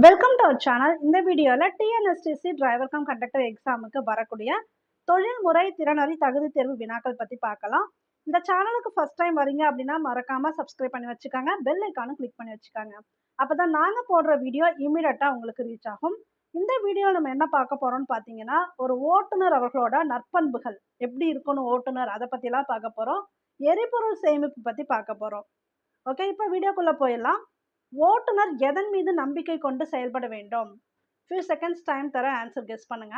Welcome to our channel. இந்த வீடியோவில் TNSTC driver cum conductor எக்ஸாமுக்கு வரக்கூடிய தொழில்முறை திறனறி தகுதி தேர்வு வினாக்கள் பற்றி பார்க்கலாம். இந்த சேனலுக்கு ஃபர்ஸ்ட் டைம் வரீங்க அப்படின்னா மறக்காம சப்ஸ்கிரைப் பண்ணி வச்சுக்காங்க, பெல் ஐக்கானும் கிளிக் பண்ணி வச்சுக்காங்க. அப்பதான் நாங்கள் போடுற வீடியோ இமீடியட்டாக உங்களுக்கு ரீச் ஆகும். இந்த வீடியோ நம்ம என்ன பார்க்க போறோம்னு பார்த்தீங்கன்னா, ஒரு ஓட்டுநர் அவர்களோட நற்பண்புகள் எப்படி இருக்கணும் ஓட்டுநர், அதை பற்றிலாம் பார்க்க போகிறோம். எரிபொருள் சேமிப்பு பற்றி பார்க்க போகிறோம். ஓகே, இப்போ வீடியோக்குள்ளே போயிடலாம். ஓட்டுநர் எதன் மீது நம்பிக்கை கொண்டு செயல்பட வேண்டும்? ஃபியூ செகண்ட்ஸ் டைம் தர ஆன்சர் கெஸ் பண்ணுங்க.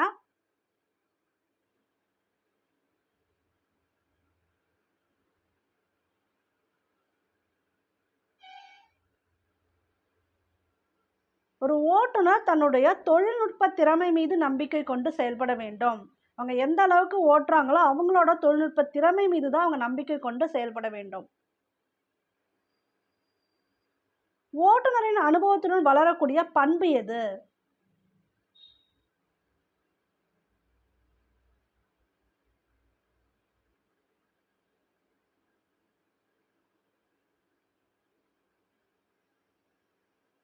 ஒரு ஓட்டுநர் தன்னுடைய தொழில்நுட்ப திறமை மீது நம்பிக்கை கொண்டு செயல்பட வேண்டும். அவங்க எந்த அளவுக்கு ஓட்டுறாங்களோ அவங்களோட தொழில்நுட்ப திறமை மீது தான் அவங்க நம்பிக்கை கொண்டு செயல்பட வேண்டும். ஓட்டுநரின் அனுபவத்துடன் வளரக்கூடிய பண்பு எது?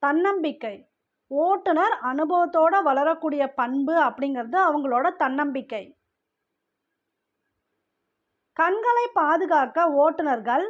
தன்னம்பிக்கை. ஓட்டுநர் அனுபவத்தோட வளரக்கூடிய பண்பு அப்படிங்கிறது அவங்களோட தன்னம்பிக்கை. கண்களை பாதுகாக்க ஓட்டுநர்கள்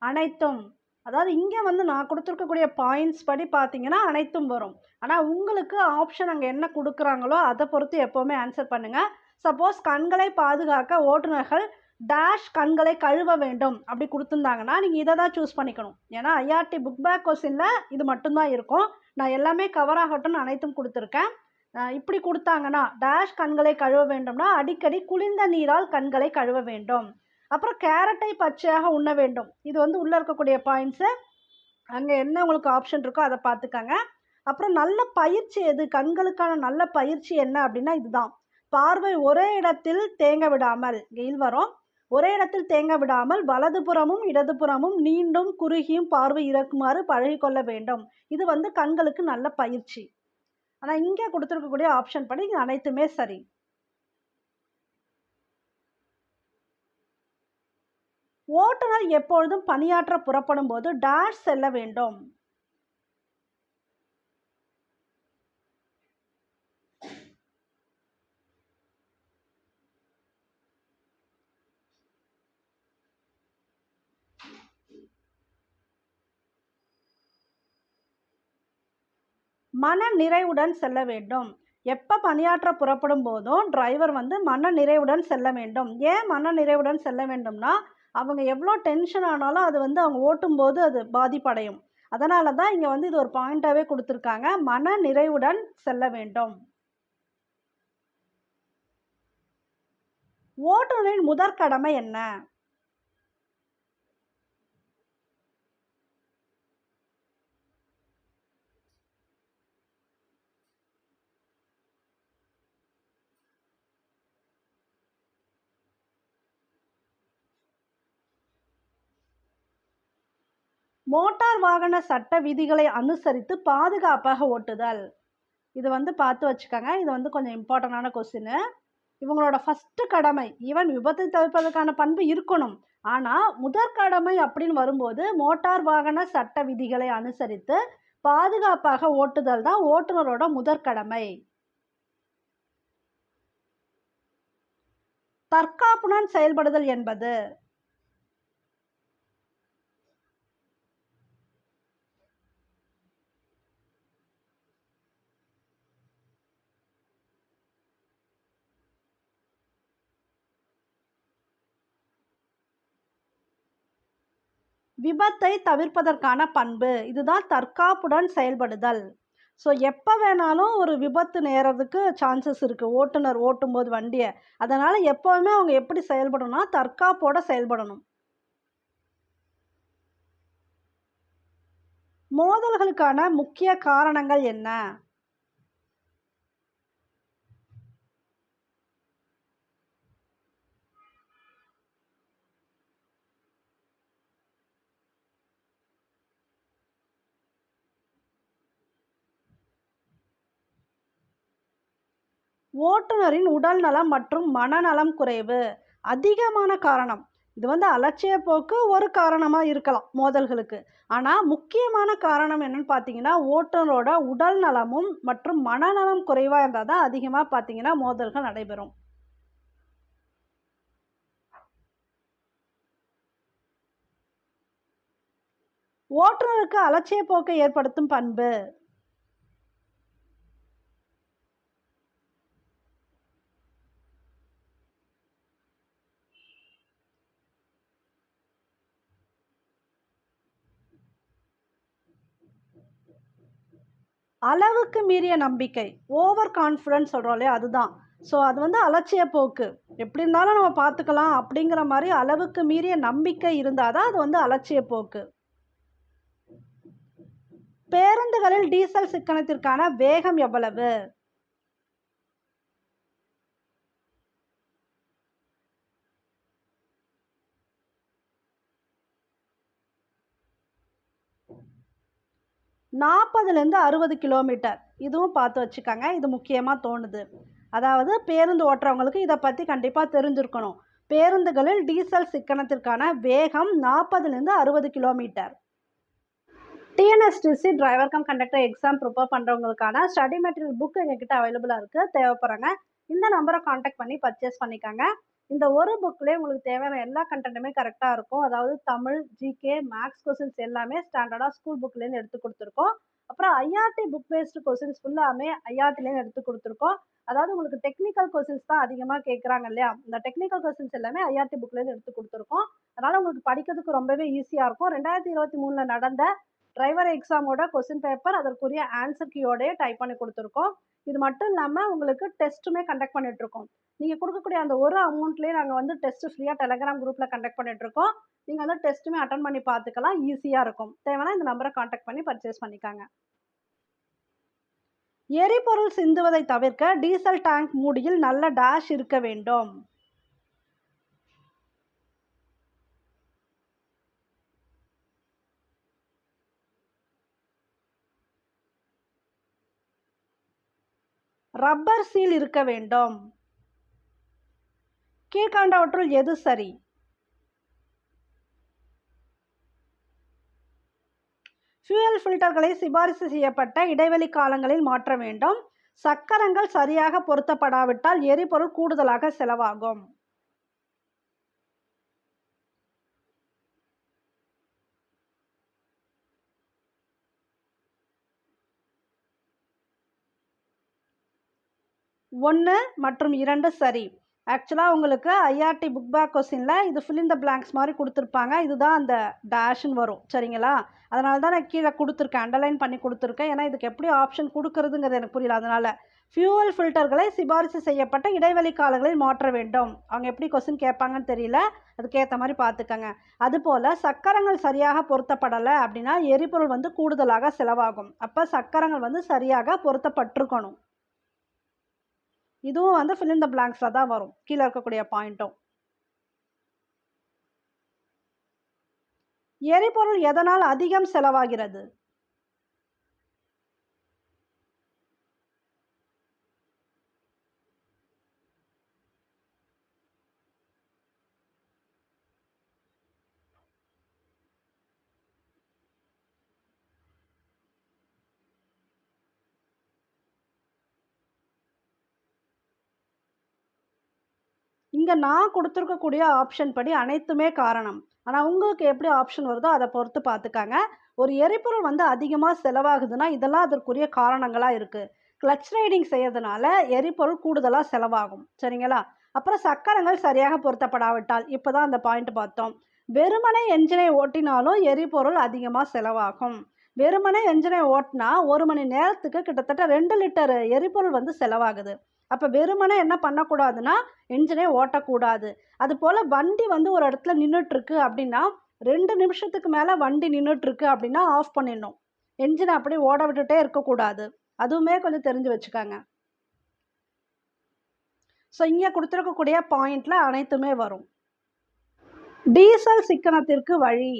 அனைத்தும். அதாவது இங்கே வந்து நான் கொடுத்துருக்கக்கூடிய பாயிண்ட்ஸ் படி பார்த்தீங்கன்னா அனைத்தும் வரும். ஆனால் உங்களுக்கு ஆப்ஷன் அங்கே என்ன கொடுக்குறாங்களோ அதை பொறுத்து எப்போவுமே ஆன்சர் பண்ணுங்கள். சப்போஸ் கண்களை பாதுகாக்க ஓட்டுநர்கள் டேஷ் கண்களை கழுவ வேண்டும் அப்படி கொடுத்துருந்தாங்கன்னா நீங்கள் இதை தான் சூஸ் பண்ணிக்கணும். ஏன்னா ஐஆர்டி புக் பேக் கொஸ்டினில் இது மட்டும்தான் இருக்கும். நான் எல்லாமே கவர் ஆகட்டும்னு அனைத்தும் கொடுத்துருக்கேன். இப்படி கொடுத்தாங்கன்னா டேஷ் கண்களை கழுவ வேண்டும்னா அடிக்கடி குளிர்ந்த நீரால் கண்களை கழுவ வேண்டும். அப்புறம் கேரட்டை பச்சையாக உண்ண வேண்டும். இது வந்து உள்ளே இருக்கக்கூடிய பாயிண்ட்ஸு. அங்கே என்ன உங்களுக்கு ஆப்ஷன் இருக்கோ அதை பார்த்துக்கங்க. அப்புறம் நல்ல பயிற்சி எது, கண்களுக்கான நல்ல பயிற்சி என்ன அப்படின்னா இதுதான். பார்வை ஒரே இடத்தில் தேங்க விடாமல், இங்கே வரும், ஒரே இடத்தில் தேங்க விடாமல் வலதுபுறமும் இடதுபுறமும் நீண்டும் குறுகியும் பார்வை இறக்குமாறு பழகிக்கொள்ள வேண்டும். இது வந்து கண்களுக்கு நல்ல பயிற்சி. ஆனால் இங்கே கொடுத்துருக்கக்கூடிய ஆப்ஷன் படி இங்கே அனைத்துமே சரி. ஓட்டுநர் எப்பொழுதும் பணியாற்ற புறப்படும் போது டேஷ் செல்ல வேண்டும். மன நிறைவுடன் செல்ல வேண்டும். எப்போ பணியாற்ற புறப்படும் போதும் டிரைவர் வந்து மன நிறைவுடன் செல்ல வேண்டும். ஏன் மன நிறைவுடன் செல்ல வேண்டும்னா அவங்க எவ்வளோ டென்ஷன் ஆனாலும் அது வந்து அவங்க ஓட்டும்போது அது பாதிப்படையும். அதனால தான் இங்கே வந்து இது ஒரு பாயிண்டாகவே கொடுத்துருக்காங்க, மன நிறைவுடன் செல்ல வேண்டும். ஓட்டுநரின் முதற்கடமை என்ன? மோட்டார் வாகன சட்ட விதிகளை அனுசரித்து பாதுகாப்பாக ஓட்டுதல். இது வந்து பார்த்து வச்சுக்கோங்க. இது வந்து கொஞ்சம் இம்பார்ட்டண்டான கொஸ்டின். இவங்களோட ஃபர்ஸ்ட் கடமை, ஈவன் விபத்தை தவிர்ப்பதற்கான பண்பு இருக்கணும், ஆனால் முதற்கடமை அப்படின்னு வரும்போது மோட்டார் வாகன சட்ட விதிகளை அனுசரித்து பாதுகாப்பாக ஓட்டுதல் தான் ஓட்டுநரோட முதற்கடமை. தற்காப்புடன் செயல்படுதல் என்பது விபத்தை தவிர்ப்பதற்கான பண்பு. இதுதான் தற்காப்புடன் செயல்படுதல். ஸோ எப்போ வேணாலும் ஒரு விபத்து நேரத்துக்கு சான்சஸ் இருக்குது ஓட்டுநர் ஓட்டும்போது வண்டியை. அதனால் எப்போவுமே அவங்க எப்படி செயல்படணும்னா தற்காப்போட செயல்படணும். மோதல்களுக்கான முக்கிய காரணங்கள் என்ன? ஓட்டுநரின் உடல் நலம் மற்றும் மனநலம் குறைவு அதிகமான காரணம். இது வந்து அலட்சிய போக்கு ஒரு காரணமாக இருக்கலாம் மோதல்களுக்கு. ஆனால் முக்கியமான காரணம் என்னன்னு பார்த்தீங்கன்னா, ஓட்டுநரோட உடல் நலமும் மற்றும் மனநலம் குறைவாக இருந்தால் தான் அதிகமாக பார்த்தீங்கன்னா மோதல்கள் நடைபெறும். ஓட்டுநருக்கு அலட்சிய போக்கை ஏற்படுத்தும் பண்பு. அளவுக்கு மீறிய நம்பிக்கை, ஓவர் கான்ஃபிடன்ஸ் சொல்கிறோம் இல்லையா, அதுதான். ஸோ அது வந்து அலட்சிய போக்கு. எப்படி இருந்தாலும் நம்ம பார்த்துக்கலாம் அப்படிங்கிற மாதிரி அளவுக்கு மீறிய நம்பிக்கை இருந்தால் தான் அது வந்து அலட்சிய போக்கு. பேருந்துகளில் டீசல் சிக்கனத்திற்கான வேகம் எவ்வளவு? நாற்பதுலேருந்து 60 கிலோமீட்டர். இதுவும் பார்த்து வச்சுக்கோங்க. இது முக்கியமாக தோணுது. அதாவது பேருந்து ஓட்டுறவங்களுக்கு இதை பற்றி கண்டிப்பாக தெரிஞ்சிருக்கணும். பேருந்துகளில் டீசல் சிக்கனத்திற்கான வேகம் 40லேருந்து 60 kilometre. TNSTC driver cum conductor exam prepare பண்ணுறவங்களுக்கான ஸ்டடி மெட்டீரியல் புக் எங்ககிட்ட அவைலபிளாக இருக்குது. தேவைப்படுறாங்க இந்த நம்பரை காண்டாக்ட் பண்ணி பர்ச்சேஸ் பண்ணிக்காங்க. இந்த ஒரு புக்லேயே உங்களுக்கு தேவையான எல்லா கண்டென்ட்டுமே கரெக்டாக இருக்கும். அதாவது தமிழ், ஜிகே, மேக்ஸ் கொஸ்டின்ஸ் எல்லாமே ஸ்டாண்டர்டாக ஸ்கூல் புக்லேருந்து எடுத்து கொடுத்துருக்கோம். அப்புறம் ஐஆர்டி புக் பேஸ்டு கொஸ்டின்ஸ் ஃபுல்லாமே ஐஆர்டிலேருந்து எடுத்து கொடுத்துருக்கோம். அதாவது உங்களுக்கு டெக்னிக்கல் கொஸ்டின்ஸ் தான் அதிகமாக கேட்குறாங்க இல்லையா, இந்த டெக்னிக்கல் கொஸ்டின்ஸ் எல்லாமே ஐஆர்டி புக்லேருந்து எடுத்து கொடுத்துருக்கோம். அதனால் உங்களுக்கு படிக்கிறதுக்கு ரொம்பவே ஈஸியாக இருக்கும். 2023 நடந்த டிரைவர் எக்ஸாமோட கொஸ்டின் பேப்பர் அதற்குரிய ஆன்சர் கீயோடய டைப் பண்ணி கொடுத்துருக்கோம். இது மட்டும் இல்லாமல் உங்களுக்கு டெஸ்ட்டுமே கண்டக்ட் பண்ணிகிட்ருக்கோம். நீங்கள் கொடுக்கக்கூடிய அந்த ஒரு அமௌண்ட்லேயே நாங்கள் வந்து டெஸ்ட்டு ஃப்ரீயாக டெலகிராம் குரூப்பில் கண்டக்ட் பண்ணிகிட்ருக்கோம். நீங்கள் வந்து டெஸ்ட்டுமே அட்டன் பண்ணி பார்த்துக்கலாம். ஈஸியாக இருக்கும். தேவைன்னா இந்த நம்பரை காண்டாக்ட் பண்ணி பர்ச்சேஸ் பண்ணிக்காங்க. எரிபொருள் சிந்துவதை தவிர்க்க டீசல் டேங்க் மூடியில் நல்ல டேஷ் இருக்க வேண்டும். ரப்பர் சீல் இருக்க வேண்டும். கீழ்கண்டவற்றுள் எது சரி? ஃபியூயல் ஃபில்டர்களை சிபாரிசு செய்யப்பட்ட இடைவெளி காலங்களில் மாற்ற வேண்டும். சக்கரங்கள் சரியாக பொருத்தப்படாவிட்டால் எரிபொருள் கூடுதலாக செலவாகும். ஒன்று மற்றும் 2 சரி. ஆக்சுவலாக உங்களுக்கு ஐஆர்டி புக் பேக் கொஸ்டினில் இது ஃபில் இன் த பிளாங்க்ஸ் மாதிரி கொடுத்துருப்பாங்க. இதுதான் அந்த டேஷ்ன்னு வரும். சரிங்களா? அதனால தான் நான் கீழே கொடுத்துருக்கேன், அண்டர்லைன் பண்ணி கொடுத்துருக்கேன். ஏன்னா இதுக்கு எப்படி ஆப்ஷன் கொடுக்குறதுங்கிறது எனக்கு புரியல. அதனால் ஃபியூவல் ஃபில்டர்களை சிபாரிசு செய்யப்பட்ட இடைவெளி காலங்களில் மாற்ற வேண்டும். அவங்க எப்படி கொஸ்டின் கேட்பாங்கன்னு தெரியல, அதுக்கேற்ற மாதிரி பார்த்துக்கங்க. அதுபோல் சக்கரங்கள் சரியாக பொருத்தப்படலை அப்படின்னா எரிபொருள் வந்து கூடுதலாக செலவாகும். அப்போ சக்கரங்கள் வந்து சரியாக பொருத்தப்பட்டிருக்கணும். இதுவும் வந்து ஃபில் இன் த பிளாங்க்ஸில் தான் வரும், கீழே இருக்கக்கூடிய பாயிண்ட்டும். எரிபொருள் எதனால் அதிகம் செலவாகிறது? இங்கே நான் கொடுத்துருக்கக்கூடிய ஆப்ஷன் படி அனைத்துமே காரணம். ஆனால் உங்களுக்கு எப்படி ஆப்ஷன் வருதோ அதை பொறுத்து பார்த்துக்காங்க. ஒரு எரிபொருள் வந்து அதிகமாக செலவாகுதுன்னா இதெல்லாம் அதற்குரிய காரணங்களாக இருக்குது. கிளச் ரைடிங் செய்யறதுனால எரிபொருள் கூடுதலாக செலவாகும். சரிங்களா? அப்புறம் சக்கரங்கள் சரியாக பொருத்தப்படாவிட்டால், இப்போ தான் அந்த பாயிண்ட் பார்த்தோம். வெறுமனே என்ஜினை ஓட்டினாலும் எரிபொருள் அதிகமாக செலவாகும். வெறுமனே என்ஜினை ஓட்டினா 1 மணி நேரத்துக்கு கிட்டத்தட்ட 2 லிட்டர் எரிபொருள் வந்து செலவாகுது. அப்போ வெறுமனே என்ன பண்ணக்கூடாதுன்னா என்ஜினே ஓட்டக்கூடாது. அதுபோல் வண்டி வந்து ஒரு இடத்துல நின்றுட்டுருக்கு அப்படின்னா 2 நிமிஷத்துக்கு மேலே வண்டி நின்றுட்டுருக்கு அப்படின்னா ஆஃப் பண்ணிடணும். என்ஜினை அப்படியே ஓட விட்டுட்டே இருக்கக்கூடாது. அதுவுமே கொஞ்சம் தெரிஞ்சு வச்சுக்காங்க. ஸோ இங்கே கொடுத்துருக்கக்கூடிய பாயிண்டில் அனைத்துமே வரும். டீசல் சிக்கனத்திற்கு வழி.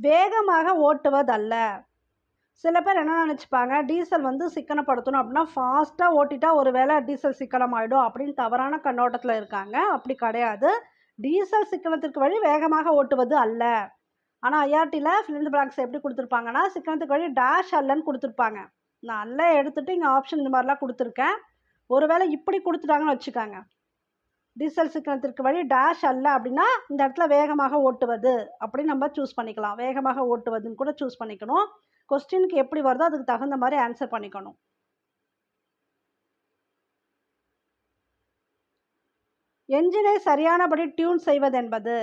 வேகமாக ஓட்டுவதல்ல. சில பேர் என்ன நினச்சிப்பாங்க, டீசல் வந்து சிக்கனப்படுத்தணும் அப்படின்னா ஃபாஸ்ட்டாக ஓட்டிட்டா ஒரு வேளை டீசல் சிக்கனமாயிடும் அப்படின்னு தவறான கண்ணோட்டத்தில் இருக்காங்க. அப்படி கிடையாது. டீசல் சிக்கனத்திற்கு வழி வேகமாக ஓட்டுவது அல்ல. ஆனால் ஐஆர்டியில் ஃபில் இன் தி பிளாங்க்ஸ் எப்படி கொடுத்துருப்பாங்கன்னா, சிக்கனத்துக்கு வழி டேஷ் அல்லன்னு கொடுத்துருப்பாங்க. நான் அல்ல எடுத்துகிட்டு இங்கே ஆப்ஷன் இந்த மாதிரிலாம் கொடுத்துருக்கேன். ஒருவேளை இப்படி கொடுத்துட்டாங்கன்னு வச்சுக்காங்க, டீசல் சிக்கனத்திற்கு வழி டேஷ் அல்ல அப்படின்னா இந்த இடத்துல வேகமாக ஓட்டுவது அப்படின்னு நம்ம சூஸ் பண்ணிக்கலாம். வேகமாக ஓட்டுவதுன்னு கூட சூஸ் பண்ணிக்கணும். கொஸ்டினுக்கு எப்படி வருதோ அதுக்கு தகுந்த மாதிரி ஆன்சர் பண்ணிக்கணும். என்ஜினை சரியானபடி டியூன் செய்வது என்பது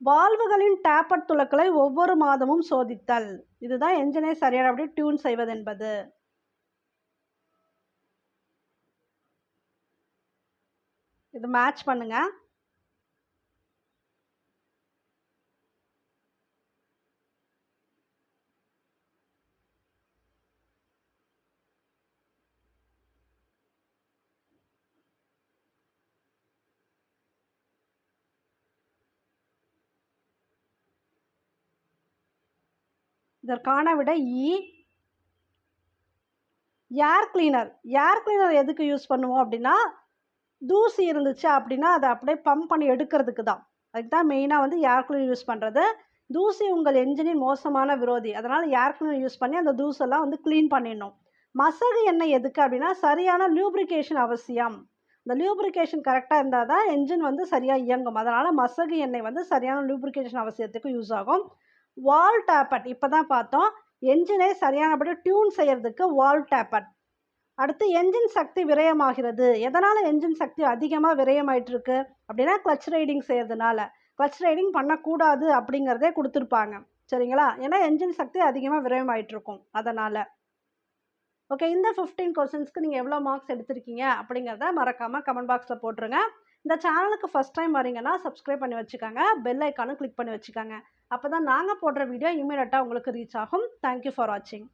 வால்வுகளின் டேப்பர் துளைகளை ஒவ்வொரு மாதமும் சோதித்தல். இதுதான் என்ஜினை சரியானபடி டியூன் செய்வது என்பது. இது மேட்ச் பண்ணுங்க. இதற்கான விட இ. Air cleaner. ஏர் கிளீனர் எதுக்கு யூஸ் பண்ணுவோம் அப்படின்னா, தூசி இருந்துச்சு அப்படின்னா அதை அப்படியே பம்ப் பண்ணி எடுக்கிறதுக்கு தான். அதுக்கு தான் மெயினாக வந்து ஏர் கிளீனர் யூஸ் பண்ணுறது. தூசி உங்கள் என்ஜினின் மோசமான விரோதி. அதனால் ஏர் கிளீனர் யூஸ் பண்ணி அந்த தூசெல்லாம் வந்து க்ளீன் பண்ணிடணும். மசகு எண்ணெய் எதுக்கு அப்படின்னா, சரியான லியூப்ரிகேஷன் அவசியம். இந்த லியூப்ரிகேஷன் கரெக்டாக இருந்தால் தான் என்ஜின் வந்து சரியாக இயங்கும். அதனால் மசகு எண்ணெய் வந்து சரியான லியூப்ரிகேஷன் அவசியத்துக்கு யூஸ் ஆகும். வால் டேப்பட் இப்போ தான் பார்த்தோம். என்ஜினை சரியானபடி டியூன் செய்யறதுக்கு வால் டேப்பட். அடுத்து என்ஜின் சக்தி விரயமாகிறது. எதனால் என்ஜின் சக்தி அதிகமாக விரயமாயிட்டிருக்கு அப்படின்னா, கிளச் ரைடிங் செய்யறதுனால. கிளச் ரைடிங் பண்ணக்கூடாது அப்படிங்கிறதே கொடுத்துருப்பாங்க. சரிங்களா? ஏன்னா என்ஜின் சக்தி அதிகமாக விரயமாயிட்டிருக்கும் அதனால். ஓகே, இந்த 15 கொஸ்டின்ஸ்க்கு நீங்கள் எவ்வளோ மார்க்ஸ் எடுத்திருக்கீங்க அப்படிங்கிறத மறக்காமல் கமெண்ட் பாக்ஸில் போட்டுருங்க. இந்த சேனலுக்கு ஃபஸ்ட் டைம் வரீங்கன்னா சப்ஸ்கிரைப் பண்ணி வச்சுக்கோங்க. பெல் ஐக்கானும் கிளிக் பண்ணி வச்சுக்கோங்க. அப்போ தான் நாங்கள் போடுற வீடியோ இமீடியட்டாக உங்களுக்கு ரீச் ஆகும். தேங்க்யூ ஃபார் வாட்சிங்.